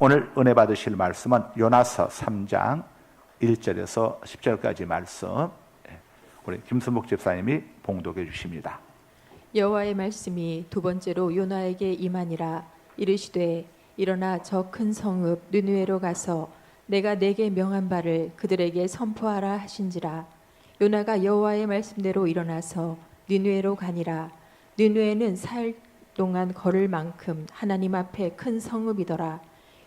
오늘 은혜 받으실 말씀은 요나서 3장 1절에서 10절까지 말씀, 우리 김순복 집사님이 봉독해 주십니다. 여호와의 말씀이 두 번째로 요나에게 임하니라. 이르시되 일어나 저 큰 성읍 느느웨로 가서 내가 내게 명한 바를 그들에게 선포하라 하신지라. 요나가 여호와의 말씀대로 일어나서 느느웨로 가니라. 느느웨는 사흘 동안 걸을 만큼 하나님 앞에 큰 성읍이더라.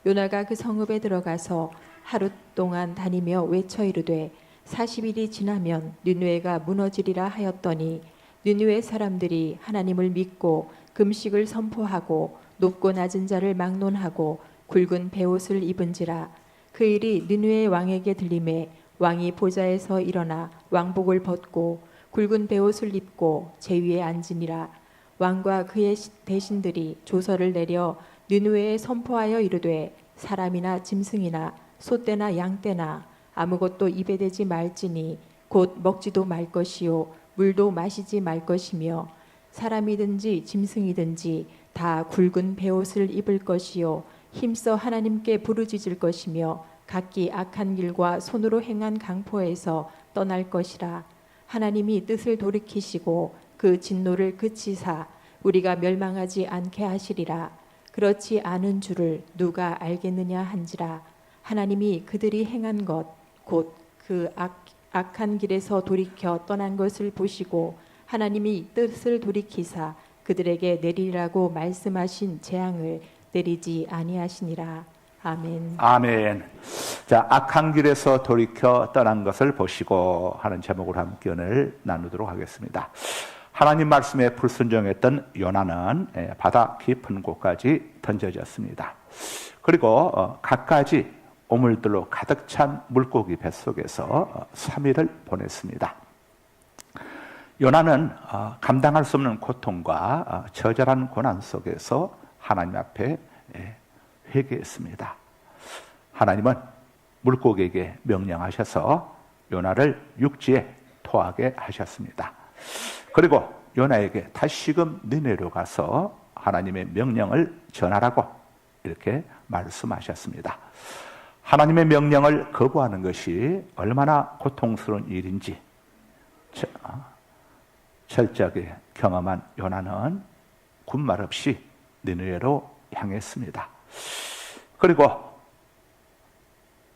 요나가 그 성읍에 들어가서 하루 동안 다니며 외쳐 이르되 40일이 지나면 느느웨가 무너지리라 하였더니 느느웨 사람들이 하나님을 믿고 금식을 선포하고 높고 낮은 자를 막론하고 굵은 베옷을 입은지라. 그 일이 느느웨 왕에게 들림에 왕이 보좌에서 일어나 왕복을 벗고 굵은 베옷을 입고 제위에 앉으니라. 왕과 그의 대신들이 조서를 내려 느느웨에 선포하여 이르되 사람이나 짐승이나 소떼나 양떼나 아무것도 입에 대지 말지니 곧 먹지도 말 것이요 물도 마시지 말 것이며 사람이든지 짐승이든지 다 굵은 베옷을 입을 것이요 힘써 하나님께 부르짖을 것이며 각기 악한 길과 손으로 행한 강포에서 떠날 것이라. 하나님이 뜻을 돌이키시고 그 진노를 그치사 우리가 멸망하지 않게 하시리라. 그렇지 않은 줄을 누가 알겠느냐 한지라. 하나님이 그들이 행한 것 곧 그 악한 길에서 돌이켜 떠난 것을 보시고 하나님이 뜻을 돌이키사 그들에게 내리라고 말씀하신 재앙을 내리지 아니하시니라. 아멘. 아멘. 자, 악한 길에서 돌이켜 떠난 것을 보시고 하는 제목으로 함께 오늘 나누도록 하겠습니다. 하나님 말씀에 불순종했던 요나는 바다 깊은 곳까지 던져졌습니다. 그리고 갖가지 오물들로 가득 찬 물고기 뱃속에서 3일을 보냈습니다. 요나는 감당할 수 없는 고통과 처절한 고난 속에서 하나님 앞에 회개했습니다. 하나님은 물고기에게 명령하셔서 요나를 육지에 토하게 하셨습니다. 그리고 요나에게 다시금 니네로 가서 하나님의 명령을 전하라고 이렇게 말씀하셨습니다. 하나님의 명령을 거부하는 것이 얼마나 고통스러운 일인지 철저하게 경험한 요나는 군말 없이 니느웨로 향했습니다. 그리고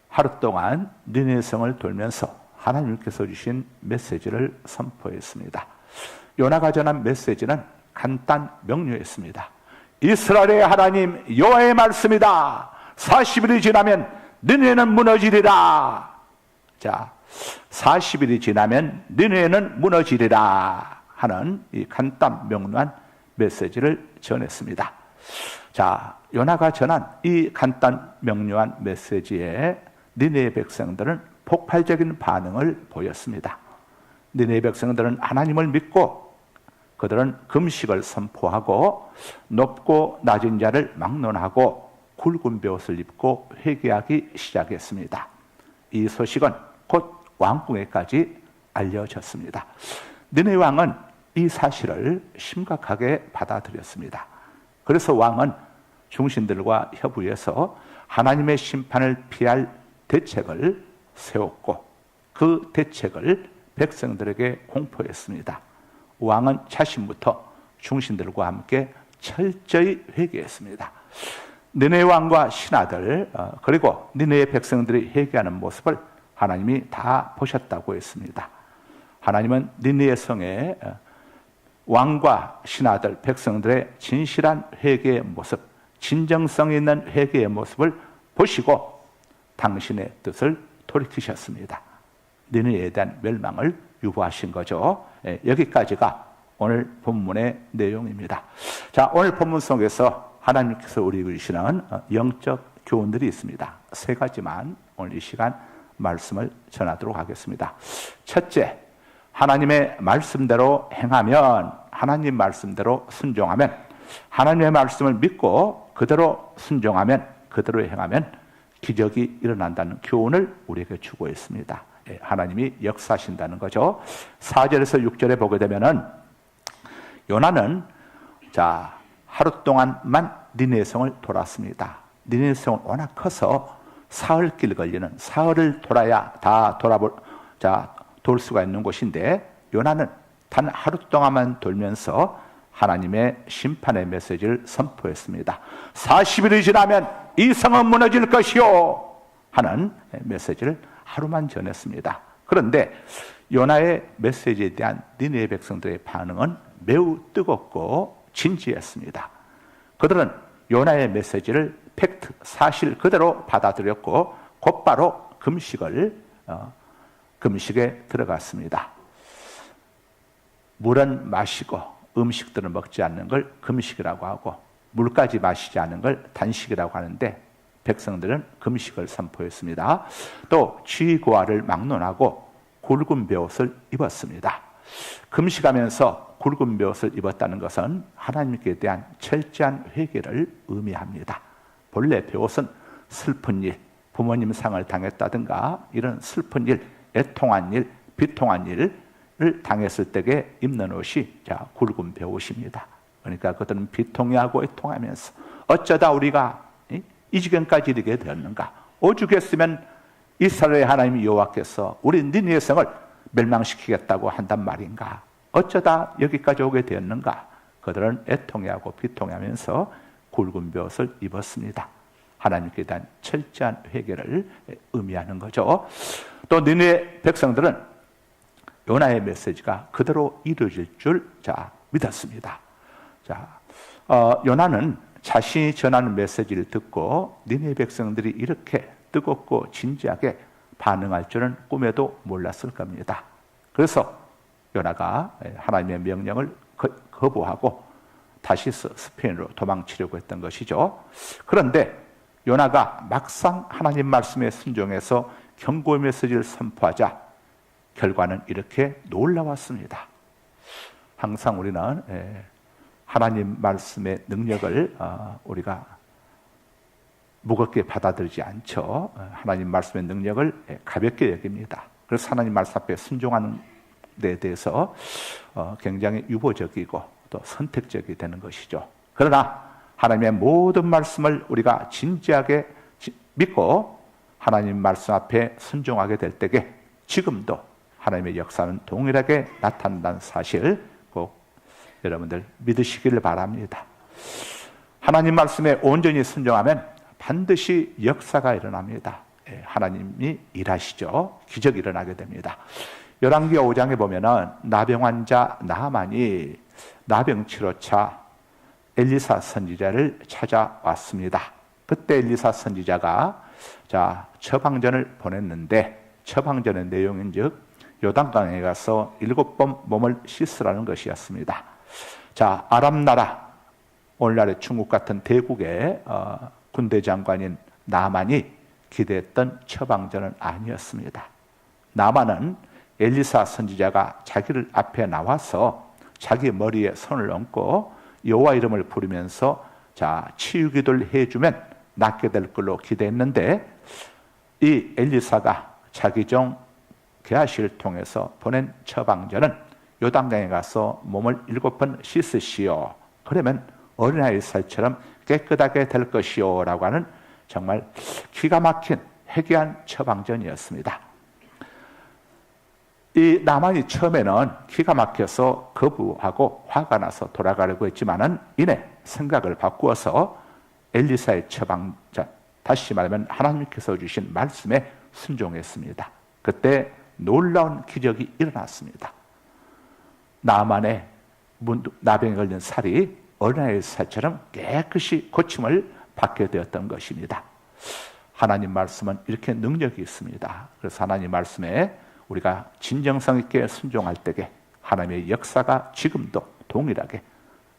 하루 동안 니느웨 성을 돌면서 하나님께서 주신 메시지를 선포했습니다. 요나가 전한 메시지는 간단 명료했습니다. 이스라엘의 하나님 여호와의 말씀이다. 40일이 지나면 느느웨는 무너지리라. 자, 40일이 지나면 느느웨는 무너지리라 하는 이 간단 명료한 메시지를 전했습니다. 자, 요나가 전한 이 간단 명료한 메시지에 느느웨 백성들은 폭발적인 반응을 보였습니다. 느느웨 백성들은 하나님을 믿고 그들은 금식을 선포하고 높고 낮은 자를 막론하고 굵은 베옷을 입고 회개하기 시작했습니다. 이 소식은 곧 왕궁에까지 알려졌습니다. 느느웨 왕은 이 사실을 심각하게 받아들였습니다. 그래서 왕은 중신들과 협의해서 하나님의 심판을 피할 대책을 세웠고 그 대책을 백성들에게 공포했습니다. 왕은 자신부터 중신들과 함께 철저히 회개했습니다. 느느웨 왕과 신하들 그리고 느느웨 백성들이 회개하는 모습을 하나님이 다 보셨다고 했습니다. 하나님은 느느웨 성에 왕과 신하들 백성들의 진실한 회개의 모습, 진정성 있는 회개의 모습을 보시고 당신의 뜻을 돌이키셨습니다. 느느웨에 대한 멸망을 유보하신 거죠. 여기까지가 오늘 본문의 내용입니다. 자, 오늘 본문 속에서 하나님께서 우리에게 주시는 영적 교훈들이 있습니다. 3가지만 오늘 이 시간 말씀을 전하도록 하겠습니다. 첫째, 하나님의 말씀대로 행하면, 하나님 말씀대로 순종하면, 하나님의 말씀을 믿고 그대로 순종하면, 그대로 행하면 기적이 일어난다는 교훈을 우리에게 주고 있습니다. 하나님이 역사하신다는 거죠. 4절에서 6절에 보게 되면은 요나는 하루 동안만 니느웨 성을 돌았습니다. 니느웨 성은 워낙 커서 사흘길 걸리는, 사흘을 돌아야 다 돌 수가 있는 곳인데 요나는 단 하루 동안만 돌면서 하나님의 심판의 메시지를 선포했습니다. 40일이 지나면 이 성은 무너질 것이요 하는 메시지를 하루만 전했습니다. 그런데 요나의 메시지에 대한 니느웨 백성들의 반응은 매우 뜨겁고 진지했습니다. 그들은 요나의 메시지를 팩트, 사실 그대로 받아들였고 곧바로 금식에 들어갔습니다. 물은 마시고 음식들을 먹지 않는 걸 금식이라고 하고 물까지 마시지 않는 걸 단식이라고 하는데 백성들은 금식을 선포했습니다. 또 쥐고아를 막론하고 굵은 베옷을 입었습니다. 금식하면서 굵은 베옷을 입었다는 것은 하나님께 대한 철저한 회개를 의미합니다. 본래 베옷은 슬픈 일, 부모님 상을 당했다든가 이런 슬픈 일, 애통한 일, 비통한 일을 당했을 때에 입는 옷이 굵은 베옷입니다. 그러니까 그들은 비통해하고 애통하면서 어쩌다 우리가 이 지경까지 이르게 되었는가? 오죽했으면 이스라엘의 하나님 여호와께서 우리 니느웨 성을 멸망시키겠다고 한단 말인가? 어쩌다 여기까지 오게 되었는가? 그들은 애통해하고 비통해하면서 굵은 베옷을 입었습니다. 하나님께 대한 철저한 회개를 의미하는 거죠. 또 니느웨 백성들은 요나의 메시지가 그대로 이루어질 줄 믿었습니다. 요나는 자신이 전하는 메시지를 듣고 니느웨 백성들이 이렇게 뜨겁고 진지하게 반응할 줄은 꿈에도 몰랐을 겁니다. 그래서 요나가 하나님의 명령을 거부하고 다시 스페인으로 도망치려고 했던 것이죠. 그런데 요나가 막상 하나님 말씀에 순종해서 경고의 메시지를 선포하자 결과는 이렇게 놀라웠습니다. 항상 우리는 하나님 말씀의 능력을 우리가 무겁게 받아들이지 않죠. 하나님 말씀의 능력을 가볍게 여깁니다. 그래서 하나님 말씀 앞에 순종하는 데 대해서 굉장히 유보적이고 또 선택적이 되는 것이죠. 그러나 하나님의 모든 말씀을 우리가 진지하게 믿고 하나님 말씀 앞에 순종하게 될 때에 지금도 하나님의 역사는 동일하게 나타난다는 사실 꼭 여러분들 믿으시기를 바랍니다. 하나님 말씀에 온전히 순종하면 반드시 역사가 일어납니다. 하나님이 일하시죠. 기적이 일어나게 됩니다. 열왕기하 5장에 보면은 나병 환자 나하만이 나병 치료차 엘리사 선지자를 찾아왔습니다. 그때 엘리사 선지자가 처방전을 보냈는데 처방전의 내용인즉 요단강에 가서 7번 몸을 씻으라는 것이었습니다. 아람 나라, 오늘날의 중국 같은 대국의 군대 장관인 나만이 기대했던 처방전은 아니었습니다. 나만은 엘리사 선지자가 자기를 앞에 나와서 자기 머리에 손을 얹고 여호와 이름을 부르면서 치유기도를 해주면 낫게 될 걸로 기대했는데 이 엘리사가 자기 종 게하시를 통해서 보낸 처방전은 요단강에 가서 몸을 7번 씻으시오. 그러면 어린아이 살처럼 깨끗하게 될 것이오 라고 하는 정말 기가 막힌 회개한 처방전이었습니다. 이 나만이 처음에는 기가 막혀서 거부하고 화가 나서 돌아가려고 했지만은 이내 생각을 바꾸어서 엘리사의 처방전, 다시 말하면 하나님께서 주신 말씀에 순종했습니다. 그때 놀라운 기적이 일어났습니다. 나만의 나병에 걸린 살이 어린아이의 살처럼 깨끗이 고침을 받게 되었던 것입니다. 하나님 말씀은 이렇게 능력이 있습니다. 그래서 하나님 말씀에 우리가 진정성 있게 순종할 때에 하나님의 역사가 지금도 동일하게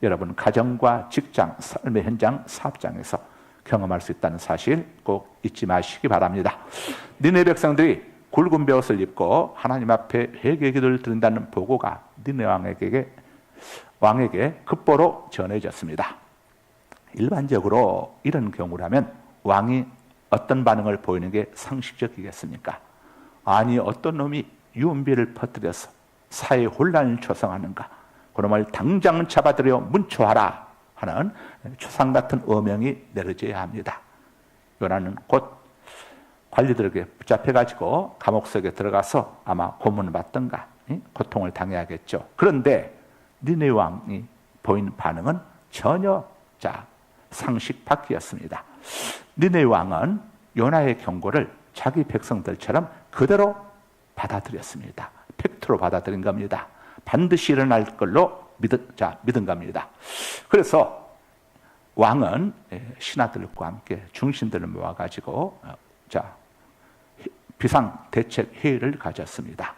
여러분 가정과 직장, 삶의 현장, 사업장에서 경험할 수 있다는 사실 꼭 잊지 마시기 바랍니다. 니느웨 백성들이 굵은 베옷을 입고 하나님 앞에 회개 기도를 드린다는 보고가 니느웨 왕에게 급보로 전해졌습니다. 일반적으로 이런 경우라면 왕이 어떤 반응을 보이는 게 상식적이겠습니까? 아니 어떤 놈이 유언비를 퍼뜨려서 사회 혼란을 조성하는가? 그놈을 당장 잡아들여 문초하라 하는 초상 같은 어명이 내려져야 합니다. 요나는 곧 관리들에게 붙잡혀가지고 감옥 속에 들어가서 아마 고문을 받던가 고통을 당해야겠죠. 그런데 니느웨 왕이 보인 반응은 전혀 상식 밖이었습니다. 니느웨 왕은 요나의 경고를 자기 백성들처럼 그대로 받아들였습니다. 팩트로 받아들인 겁니다. 반드시 일어날 걸로 믿은 겁니다. 그래서 왕은 신하들과 함께 중신들을 모아가지고 비상대책 회의를 가졌습니다.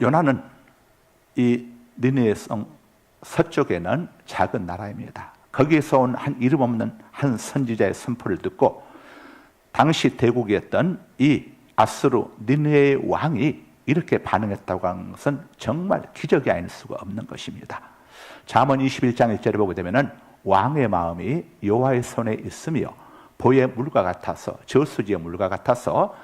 요나는 이 니느웨성 서쪽에는 작은 나라입니다. 거기에서 온 한 이름 없는 한 선지자의 선포를 듣고 당시 대국이었던 이 아수르 니느웨 왕이 이렇게 반응했다고 하는 것은 정말 기적이 아닐 수가 없는 것입니다. 잠언 21장 1절에 보게 되면 왕의 마음이 여호와의 손에 있으며 보의 물과 같아서 저수지의 물과 같아서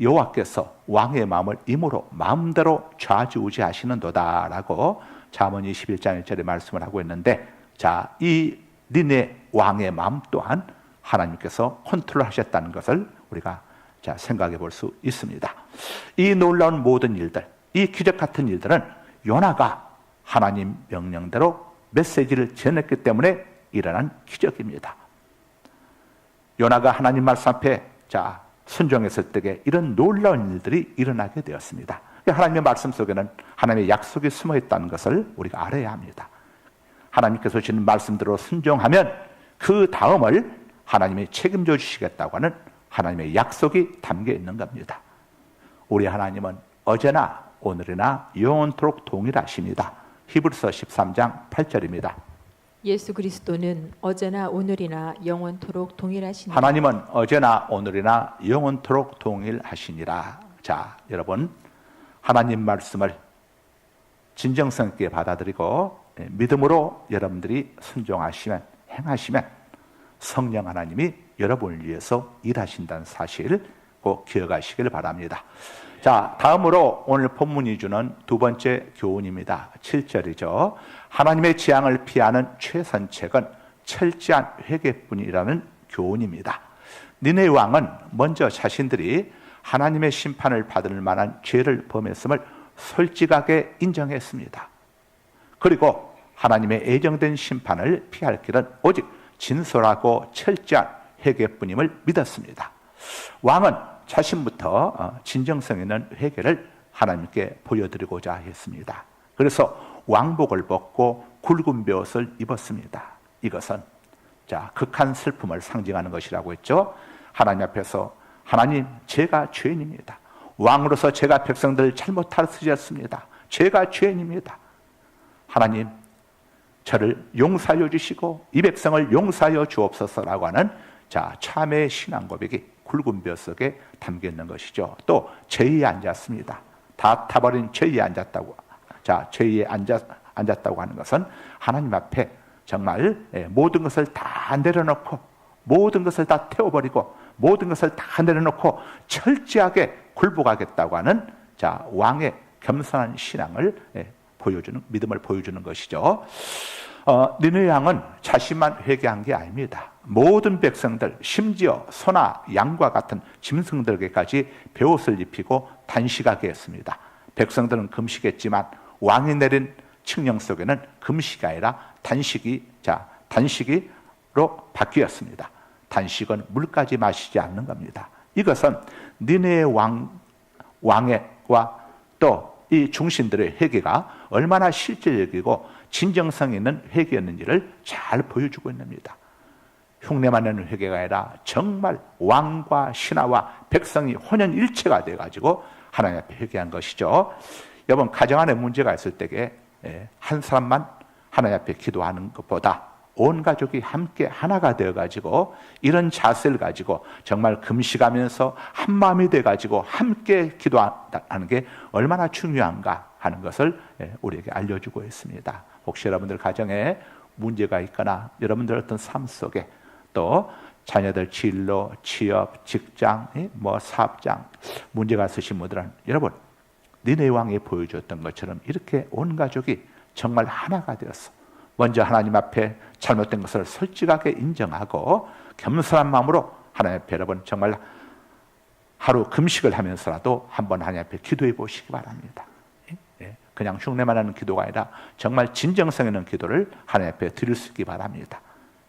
여호와께서 왕의 마음을 임으로 마음대로 좌지우지하시는도다 라고 잠언 21장 1절에 말씀을 하고 있는데, 이 니느웨 왕의 마음 또한 하나님께서 컨트롤하셨다는 것을 우리가 생각해 볼 수 있습니다. 이 놀라운 모든 일들, 이 기적 같은 일들은 요나가 하나님 명령대로 메시지를 전했기 때문에 일어난 기적입니다. 요나가 하나님 말씀 앞에 순종했을 때에 이런 놀라운 일들이 일어나게 되었습니다. 하나님의 말씀 속에는 하나님의 약속이 숨어 있다는 것을 우리가 알아야 합니다. 하나님께서 주신 말씀대로 순종하면 그 다음을 하나님이 책임져 주시겠다고 하는 하나님의 약속이 담겨 있는 겁니다. 우리 하나님은 어제나 오늘이나 영원토록 동일하십니다. 히브리서 13장 8절입니다. 예수 그리스도는 어제나 오늘이나 영원토록 동일하시니라. 하나님은 어제나 오늘이나 영원토록 동일하시니라. 여러분, 하나님 말씀을 진정성 있게 받아들이고 믿음으로 여러분들이 순종하시면, 행하시면 성령 하나님이 여러분을 위해서 일하신다는 사실 꼭 기억하시길 바랍니다. 다음으로 오늘 본문이 주는 두 번째 교훈입니다. 7절이죠. 하나님의 재앙을 피하는 최선책은 철저한 회개뿐이라는 교훈입니다. 니느웨 왕은 먼저 자신들이 하나님의 심판을 받을 만한 죄를 범했음을 솔직하게 인정했습니다. 그리고 하나님의 예정된 심판을 피할 길은 오직 진솔하고 철저한 회개뿐임을 믿었습니다. 왕은 자신부터 진정성 있는 회개를 하나님께 보여드리고자 했습니다. 그래서 왕복을 벗고 굵은 벼옷을 입었습니다. 이것은 극한 슬픔을 상징하는 것이라고 했죠. 하나님 앞에서 하나님, 제가 죄인입니다. 왕으로서 제가 백성들을 잘못하였습니다. 제가 죄인입니다. 하나님, 저를 용서하여 주시고 이 백성을 용서하여 주옵소서라고 하는 참의 신앙 고백이 굵은 벼 속에 담겨 있는 것이죠. 또 죄에 앉았습니다. 다 타버린 죄에 앉았다고. 죄에 앉았다고 하는 것은 하나님 앞에 정말 모든 것을 다 내려놓고 모든 것을 다 태워버리고 모든 것을 다 내려놓고 철저하게 굴복하겠다고 하는 왕의 겸손한 신앙을 보여주는, 믿음을 보여주는 것이죠. 니느웨 왕은 자신만 회개한 게 아닙니다. 모든 백성들, 심지어 소나 양과 같은 짐승들에게까지 벼옷을 입히고 단식하게 했습니다. 백성들은 금식했지만 왕이 내린 칙령 속에는 금식이 아니라 단식으로 바뀌었습니다. 단식은 물까지 마시지 않는 겁니다. 이것은 니느웨 왕과 또 이 중신들의 회개가 얼마나 실질적이고 진정성 있는 회개였는지를 잘 보여주고 있습니다. 흉내만 내는 회개가 아니라 정말 왕과 신하와 백성이 혼연일체가 돼가지고 하나님 앞에 회개한 것이죠. 여러분, 가정 안에 문제가 있을 때에 한 사람만 하나님 앞에 기도하는 것보다 온 가족이 함께 하나가 되어가지고 이런 자세를 가지고 정말 금식하면서 한 마음이 돼가지고 함께 기도하는 게 얼마나 중요한가 하는 것을 우리에게 알려주고 있습니다. 혹시 여러분들 가정에 문제가 있거나 여러분들 어떤 삶 속에 또 자녀들 진로, 취업, 직장, 사업장 문제가 있으신 분들은 여러분, 니느웨 왕이 보여줬던 것처럼 이렇게 온 가족이 정말 하나가 되어서 먼저 하나님 앞에 잘못된 것을 솔직하게 인정하고 겸손한 마음으로 하나님 앞에 여러분 정말 하루 금식을 하면서라도 한번 하나님 앞에 기도해 보시기 바랍니다. 그냥 흉내만 하는 기도가 아니라 정말 진정성 있는 기도를 하나님 앞에 드릴 수 있기 바랍니다.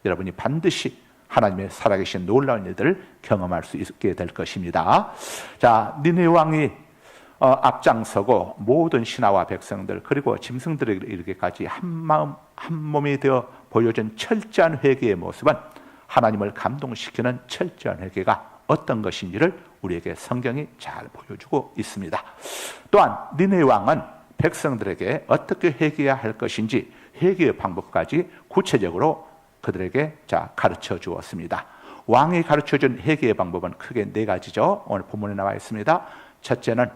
여러분이 반드시 하나님의 살아계신 놀라운 일들을 경험할 수 있게 될 것입니다. 자, 니느웨 왕이 앞장서고 모든 신하와 백성들 그리고 짐승들에 이르기까지 한 마음 한 몸이 되어 보여준 철저한 회개의 모습은 하나님을 감동시키는 철저한 회개가 어떤 것인지를 우리에게 성경이 잘 보여주고 있습니다. 또한 니느웨 왕은 백성들에게 어떻게 회개해야 할 것인지 회개의 방법까지 구체적으로 그들에게 가르쳐 주었습니다. 왕이 가르쳐준 회개의 방법은 크게 4가지죠. 오늘 본문에 나와 있습니다. 첫째는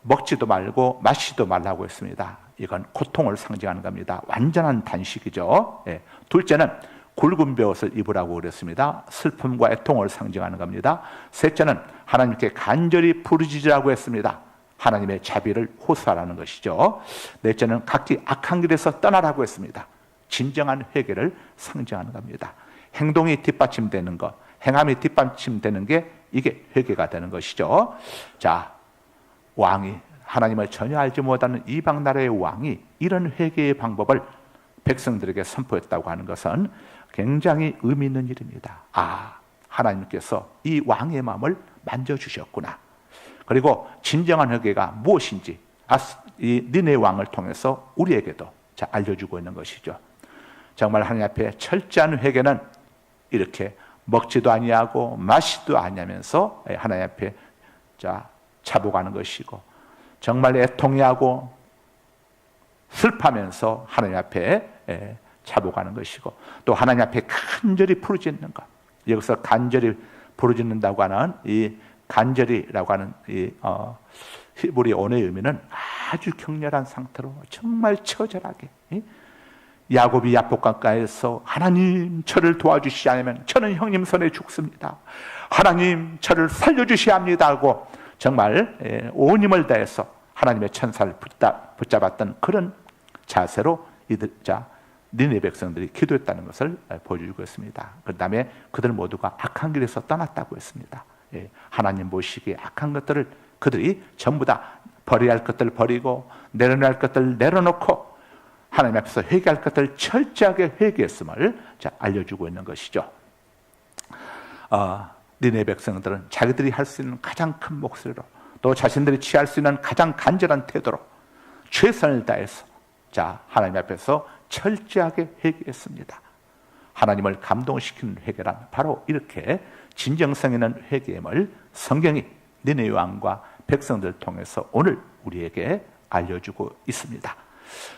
먹지도 말고 마시지도 말라고 했습니다. 이건 고통을 상징하는 겁니다. 완전한 단식이죠. 둘째는 굵은 벼옷을 입으라고 그랬습니다. 슬픔과 애통을 상징하는 겁니다. 셋째는 하나님께 간절히 부르짖으라고 했습니다. 하나님의 자비를 호소하라는 것이죠. 넷째는 각기 악한 길에서 떠나라고 했습니다. 진정한 회개를 상징하는 겁니다. 행동이 뒷받침되는 것, 행함이 뒷받침되는 게 이게 회개가 되는 것이죠. 자, 왕이 하나님을 전혀 알지 못하는 이방 나라의 왕이 이런 회개의 방법을 백성들에게 선포했다고 하는 것은 굉장히 의미 있는 일입니다. 하나님께서 이 왕의 마음을 만져주셨구나. 그리고 진정한 회개가 무엇인지 이 니느웨 왕을 통해서 우리에게도 알려주고 있는 것이죠. 정말 하나님 앞에 철저한 회개는 이렇게 먹지도 아니하고 마시지도 아니하면서 하나님 앞에 자복하는 것이고, 정말 애통해하고 슬퍼하면서 하나님 앞에 자복하는 것이고, 또 하나님 앞에 간절히 부르짖는 것. 여기서 간절히 부르짖는다고 하는 이 간절히라고 하는 이 히브리 언어의 의미는 아주 격렬한 상태로 정말 처절하게, 야곱이 야복강가에서 하나님 저를 도와주시지 않으면 저는 형님 손에 죽습니다. 하나님 저를 살려주셔야 합니다 하고 정말 온 힘을 다해서 하나님의 천사를 붙잡았던 그런 자세로 니느웨 백성들이 기도했다는 것을 보여주고 있습니다. 그 다음에 그들 모두가 악한 길에서 떠났다고 했습니다. 하나님 보시기에 악한 것들을 그들이 전부 다 버려야 할 것들 버리고 내려놓을 할 것들 내려놓고 하나님 앞에서 회개할 것들 철저하게 회개했음을 알려주고 있는 것이죠. 니느웨 백성들은 자기들이 할 수 있는 가장 큰 목소리로, 또 자신들이 취할 수 있는 가장 간절한 태도로 최선을 다해서 하나님 앞에서 철저하게 회개했습니다. 하나님을 감동시키는 회개란 바로 이렇게 진정성 있는 회개임을 성경이 니느웨 왕과 백성들을 통해서 오늘 우리에게 알려주고 있습니다.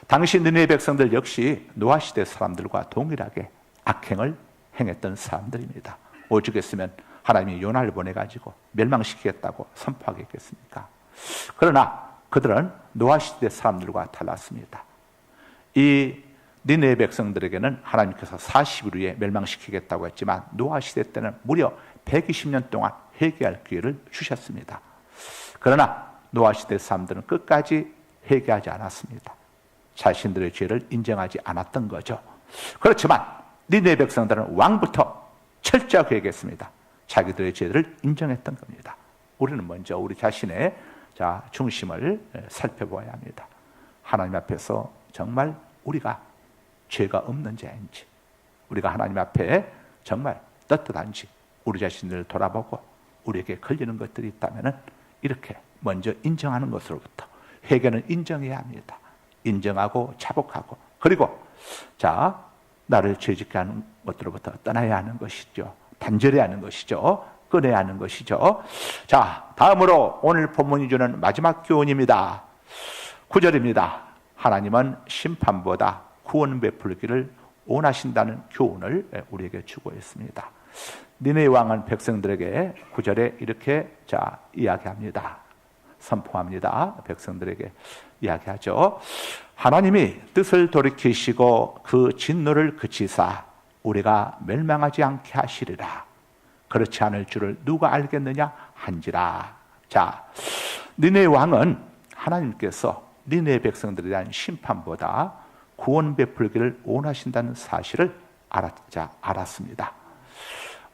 당시 니느웨 백성들 역시 노아 시대 사람들과 동일하게 악행을 행했던 사람들입니다. 오죽했으면 하나님이 요나를 보내가지고 멸망시키겠다고 선포하겠습니까? 그러나 그들은 노아 시대 사람들과 달랐습니다. 이 니느웨 백성들에게는 하나님께서 40일 후에 멸망시키겠다고 했지만 노아 시대 때는 무려 120년 동안 회개할 기회를 주셨습니다. 그러나 노아 시대 사람들은 끝까지 회개하지 않았습니다. 자신들의 죄를 인정하지 않았던 거죠. 그렇지만 니느웨 백성들은 왕부터 철저하게 회개했습니다. 자기들의 죄를 인정했던 겁니다. 우리는 먼저 우리 자신의 중심을 살펴봐야 합니다. 하나님 앞에서 정말 우리가 죄가 없는지 아닌지, 우리가 하나님 앞에 정말 떳떳한지 우리 자신을 돌아보고 우리에게 걸리는 것들이 있다면 이렇게 먼저 인정하는 것으로부터, 회개는 인정해야 합니다. 인정하고 자복하고, 그리고 나를 죄짓게 하는 것들로부터 떠나야 하는 것이죠. 단절해야 하는 것이죠. 끊어야 하는 것이죠. 다음으로 오늘 본문이 주는 마지막 교훈입니다. 9절입니다. 하나님은 심판보다 구원 베풀기를 원하신다는 교훈을 우리에게 주고 있습니다. 니느웨 왕은 백성들에게 9절에 이렇게 이야기합니다. 선포합니다. 백성들에게 이야기하죠. 하나님이 뜻을 돌이키시고 그 진노를 그치사 우리가 멸망하지 않게 하시리라. 그렇지 않을 줄을 누가 알겠느냐 한지라. 니느웨 왕은 하나님께서 니느웨 백성들에 대한 심판보다 구원 베풀기를 원하신다는 사실을 알았습니다.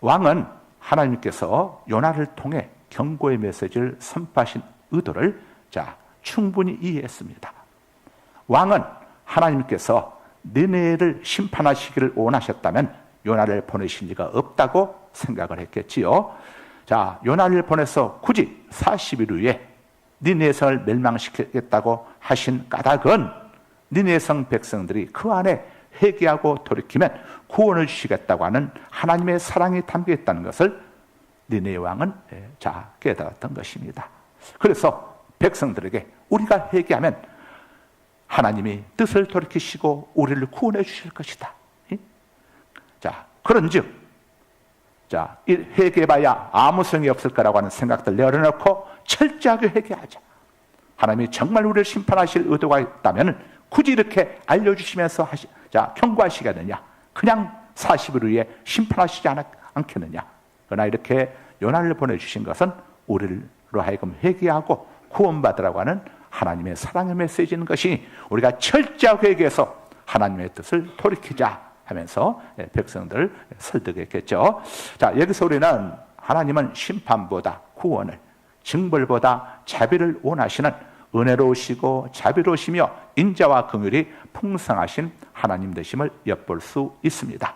왕은 하나님께서 요나를 통해 경고의 메시지를 선포하신 의도를 충분히 이해했습니다. 왕은 하나님께서 니느웨를 심판하시기를 원하셨다면 요나를 보내신 리가 없다고 생각을 했겠지요. 요나를 보내서 굳이 40일 후에 니느웨 성을 멸망시키겠다고 하신 까닭은 니느웨 성 백성들이 그 안에 회개하고 돌이키면 구원을 주시겠다고 하는 하나님의 사랑이 담겨 있다는 것을 니느웨 왕은 깨달았던 것입니다. 그래서 백성들에게 우리가 회개하면 하나님이 뜻을 돌이키시고 우리를 구원해 주실 것이다. 그런즉 회개해봐야 아무 소용이 없을 거라고 하는 생각들 내려놓고 철저하게 회개하자. 하나님이 정말 우리를 심판하실 의도가 있다면 굳이 이렇게 알려주시면서 경고하시겠느냐? 그냥 40일 후에 심판하시지 않겠느냐? 그러나 이렇게 요나를 보내주신 것은 우리로 하여금 회개하고 구원받으라고 하는 하나님의 사랑의 메시지인 것이 우리가 철저하게 회개해서 하나님의 뜻을 돌이키자 하면서 백성들을 설득했겠죠. 여기서 우리는 하나님은 심판보다 구원을, 징벌보다 자비를 원하시는 은혜로우시고 자비로우시며 인자와 긍휼이 풍성하신 하나님 되심을 엿볼 수 있습니다.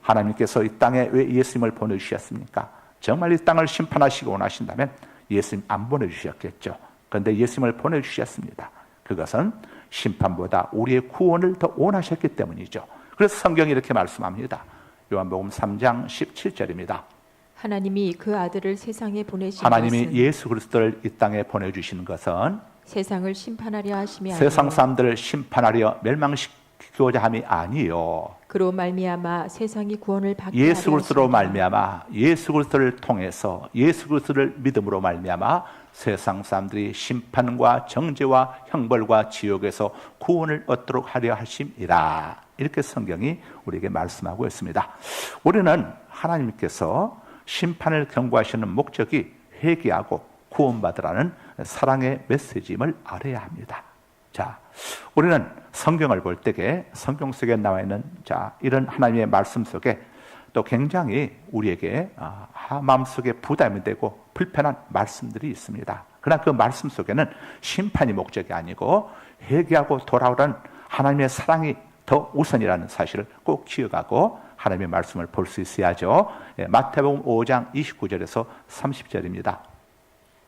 하나님께서 이 땅에 왜 예수님을 보내주셨습니까? 정말 이 땅을 심판하시고 원하신다면 예수님 안 보내주셨겠죠. 그런데 예수님을 보내주셨습니다. 그것은 심판보다 우리의 구원을 더 원하셨기 때문이죠. 그래서 성경이 이렇게 말씀합니다. 요한복음 3장 17절입니다. 하나님이 그 아들을 세상에 보내신 하나님이 것은 예수 그리스도를 이 땅에 보내주신 것은 세상을 심판하려 하심이 세상 아니요 사람들을 심판하려 멸망시키고자 함이 아니요. 그로 말미암아 세상이 구원을 받게 예수 하려 그리스도로 하심이라. 말미암아 예수 그리스도를 통해서 예수 그리스도를 믿음으로 말미암아 세상 사람들이 심판과 정죄와 형벌과 지옥에서 구원을 얻도록 하려 하심이라. 이렇게 성경이 우리에게 말씀하고 있습니다. 우리는 하나님께서 심판을 경고하시는 목적이 회개하고 구원받으라는 사랑의 메시지임을 알아야 합니다. 우리는 성경을 볼 때에 성경 속에 나와 있는 이런 하나님의 말씀 속에 또 굉장히 우리에게 마음속에 부담이 되고 불편한 말씀들이 있습니다. 그러나 그 말씀 속에는 심판이 목적이 아니고 회개하고 돌아오라는 하나님의 사랑이 더 우선이라는 사실을 꼭 기억하고 하나님의 말씀을 볼 수 있어야죠. 마태복음 5장 29절에서 30절입니다.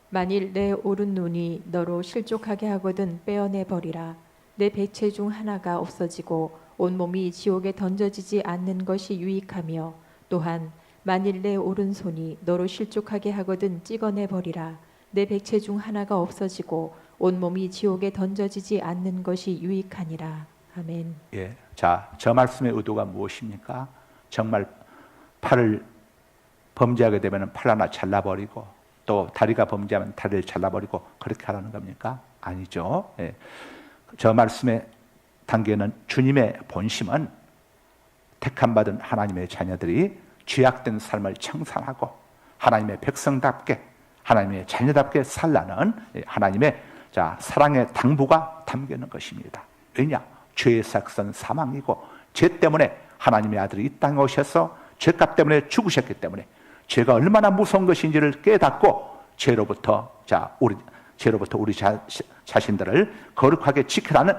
만일 내 오른 눈이 너로 실족하게 하거든 빼어내 버리라. 내 백체 중 하나가 없어지고 온몸이 지옥에 던져지지 않는 것이 유익하며 또한 만일 내 오른손이 너로 실족하게 하거든 찍어내 버리라. 내 백체 중 하나가 없어지고 온몸이 지옥에 던져지지 않는 것이 유익하니라. 아멘. 저 말씀의 의도가 무엇입니까? 정말 팔을 범죄하게 되면 팔 하나 잘라버리고 또 다리가 범죄하면 다리를 잘라버리고 그렇게 하라는 겁니까? 아니죠. 저 말씀의 단계는 주님의 본심은 택함받은 하나님의 자녀들이 죄악된 삶을 청산하고 하나님의 백성답게 하나님의 자녀답게 살라는 하나님의 사랑의 당부가 담겨 있는 것입니다. 왜냐? 죄의 삭선 사망이고 죄 때문에 하나님의 아들이 이 땅에 오셔서 죄값 때문에 죽으셨기 때문에 죄가 얼마나 무서운 것인지를 깨닫고 죄로부터 우리 자신들을 거룩하게 지키라는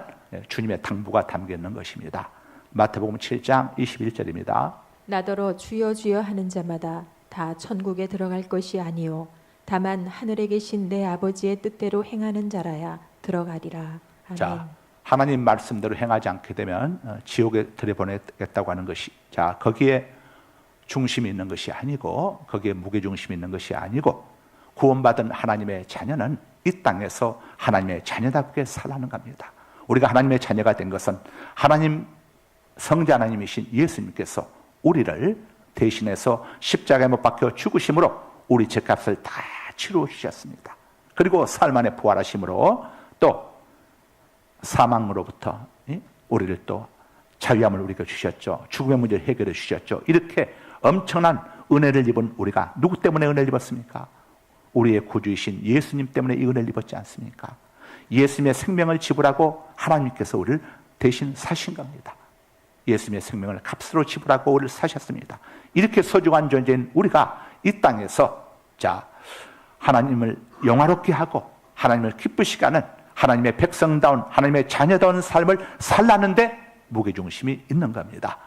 주님의 당부가 담겨 있는 것입니다. 마태복음 7장 21절입니다. 나더러 주여 주여 하는 자마다 다 천국에 들어갈 것이 아니요 다만 하늘에 계신 내 아버지의 뜻대로 행하는 자라야 들어가리라. 아멘. 하나님 말씀대로 행하지 않게 되면 지옥에 들여보내겠다고 하는 것이 거기에 중심이 있는 것이 아니고 거기에 무게중심이 있는 것이 아니고 구원받은 하나님의 자녀는 이 땅에서 하나님의 자녀답게 살아가는 겁니다. 우리가 하나님의 자녀가 된 것은 하나님 성자 하나님이신 예수님께서 우리를 대신해서 십자가에 못 박혀 죽으심으로 우리 죄값을 다 치루어 주셨습니다. 그리고 사흘 만에 부활하심으로 또 사망으로부터 우리를 또 자유함을 우리가 주셨죠. 죽음의 문제를 해결해 주셨죠. 이렇게 엄청난 은혜를 입은 우리가 누구 때문에 은혜를 입었습니까? 우리의 구주이신 예수님 때문에 이 은혜를 입었지 않습니까? 예수님의 생명을 지불하고 하나님께서 우리를 대신 사신 겁니다. 예수님의 생명을 값으로 지불하고 우리를 사셨습니다. 이렇게 소중한 존재인 우리가 이 땅에서 하나님을 영화롭게 하고 하나님을 기쁘시게 하는 하나님의 백성다운 하나님의 자녀다운 삶을 살라는데 무게중심이 있는 겁니다.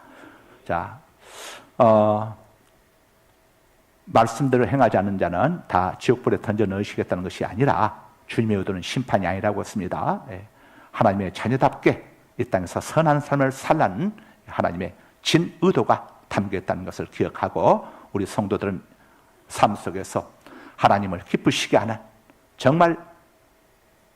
말씀대로 행하지 않는 자는 다 지옥불에 던져 넣으시겠다는 것이 아니라 주님의 의도는 심판이 아니라고 했습니다. 하나님의 자녀답게 이 땅에서 선한 삶을 살라는 하나님의 진 의도가 담겨 있다는 것을 기억하고 우리 성도들은 삶 속에서 하나님을 기쁘시게 하는 정말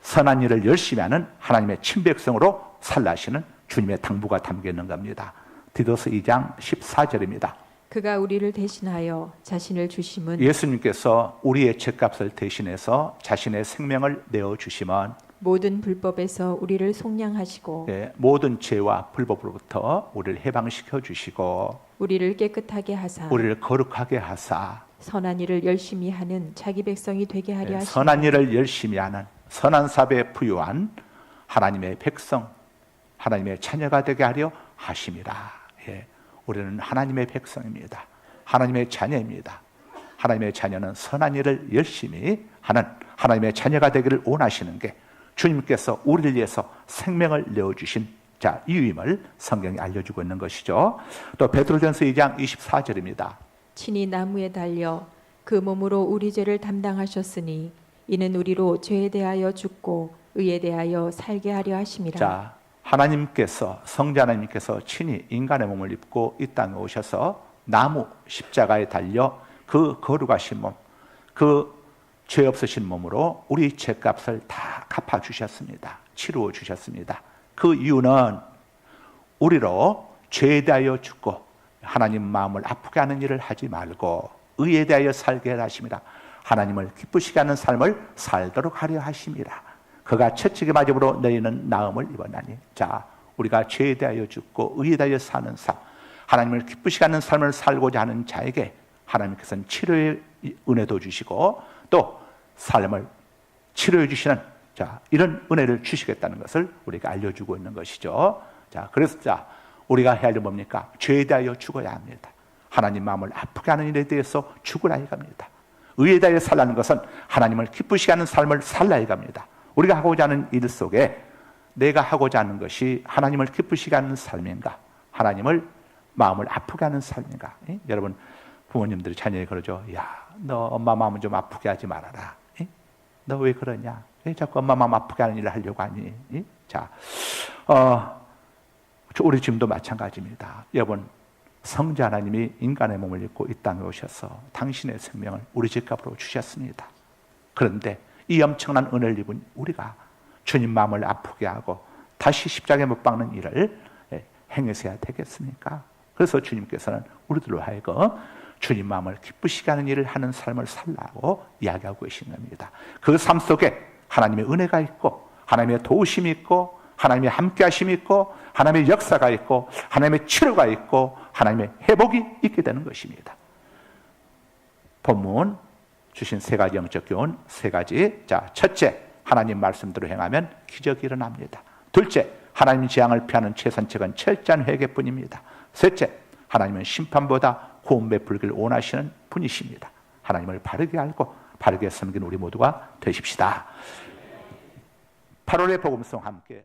선한 일을 열심히 하는 하나님의 친백성으로 살라 하시는 주님의 당부가 담겨 있는 겁니다. 디도서 2장 14절입니다. 그가 우리를 대신하여 자신을 주심은 예수님께서 우리의 죄값을 대신해서 자신의 생명을 내어주심은 모든 불법에서 우리를 속량하시고 모든 죄와 불법으로부터 우리를 해방시켜 주시고 우리를 깨끗하게 하사 우리를 거룩하게 하사 선한 일을 열심히 하는 자기 백성이 되게 하려 하시니 선한 일을 열심히 하는 선한 사배에 부유한 하나님의 백성, 하나님의 자녀가 되게 하려 하심이라. 우리는 하나님의 백성입니다. 하나님의 자녀입니다. 하나님의 자녀는 선한 일을 열심히 하는 하나님의 자녀가 되기를 원하시는 게 주님께서 우리를 위해서 생명을 내어주신 이유임을 성경이 알려주고 있는 것이죠. 또 베드로전서 2장 24절입니다. 친히 나무에 달려 그 몸으로 우리 죄를 담당하셨으니 이는 우리로 죄에 대하여 죽고 의에 대하여 살게 하려 하심이라. 하나님께서 성자 하나님께서 친히 인간의 몸을 입고 이 땅에 오셔서 나무 십자가에 달려 그 거룩하신 몸, 그 죄 없으신 몸으로 우리 죄값을 다 갚아주셨습니다. 치루어 주셨습니다. 그 이유는 우리로 죄에 대하여 죽고 하나님 마음을 아프게 하는 일을 하지 말고 의에 대하여 살게 하심이라. 하나님을 기쁘시게 하는 삶을 살도록 하려 하심이라. 그가 채찍에 맞음으로 너희는 나음을 입었나니. 우리가 죄에 대하여 죽고 의에 대하여 사는 삶, 하나님을 기쁘시게 하는 삶을 살고자 하는 자에게 하나님께서는 치료의 은혜도 주시고 또 삶을 치료해 주시는 이런 은혜를 주시겠다는 것을 우리가 알려주고 있는 것이죠. 그래서 우리가 해야 할 일은 뭡니까? 죄에 대하여 죽어야 합니다. 하나님 마음을 아프게 하는 일에 대해서 죽으라 이겁니다. 의에 대하여 살라는 것은 하나님을 기쁘시게 하는 삶을 살라 이겁니다. 우리가 하고자 하는 일 속에 내가 하고자 하는 것이 하나님을 기쁘시게 하는 삶인가? 하나님을 마음을 아프게 하는 삶인가? 여러분 부모님들이 자녀에게 그러죠. 너 엄마 마음을 좀 아프게 하지 말아라. 너 왜 그러냐? 왜 자꾸 엄마 마음 아프게 하는 일을 하려고 하니? 우리 지금도 마찬가지입니다. 여러분 성자 하나님이 인간의 몸을 입고 이 땅에 오셔서 당신의 생명을 우리 집값으로 주셨습니다. 그런데 이 엄청난 은혜를 입은 우리가 주님 마음을 아프게 하고 다시 십자가에 못 박는 일을 행해서야 되겠습니까? 그래서 주님께서는 우리들로 하여금 주님 마음을 기쁘시게 하는 일을 하는 삶을 살라고 이야기하고 계신 겁니다. 그 삶 속에 하나님의 은혜가 있고 하나님의 도우심이 있고 하나님의 함께하심이 있고 하나님의 역사가 있고 하나님의 치료가 있고 하나님의 회복이 있게 되는 것입니다. 본문 주신 세 가지 영적 교훈 세 가지. 첫째, 하나님 말씀대로 행하면 기적이 일어납니다. 둘째, 하나님 재앙을 피하는 최선책은 철저한 회개뿐입니다. 셋째, 하나님은 심판보다 구원 베풀기를 원하시는 분이십니다. 하나님을 바르게 알고 바르게 섬기는 우리 모두가 되십시다. 8월의 복음송 함께